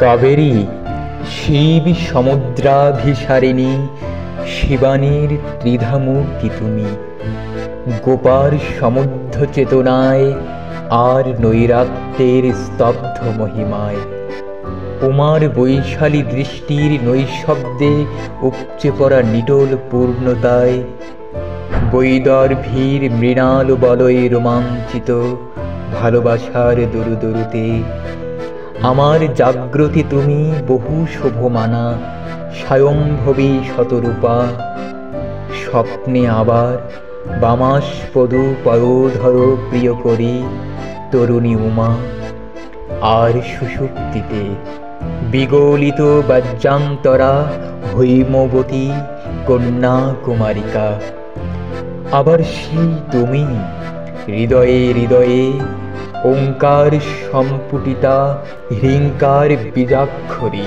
কাবেরী শিব সমুদ্রাভিসারিণী, শিবানীর ত্রিধামূর্তি তুমি। গোপার সমুদ্ধ চেতনায় আর নৈরাত্যের স্তব্ধ মহিমায়, উমার বৈশালী দৃষ্টির নৈশব্দে উপচে পড়া নিটোল পূর্ণতায়, বৈদর্ভীর মৃণাল বলয়ে রোমাঞ্চিত ভালোবাসার দরুদরুতে, আমার জাগ্রতে তুমি বহু শোভমানা, স্বয়ম্ভবী শতরূপা। স্বপ্নে আবার বামাস্পদ পয়োধর প্রিয় করি তরুণী উমা, আর সুষুপ্তিতে বিগলিত বাজ্যান্তরা হৈমবতী কন্যা কুমারিকা। আবার সেই তুমি হৃদয়ে হৃদয়ে ওঙ্কার সম্পুটিতা হৃঙ্কার বীজাক্ষরী।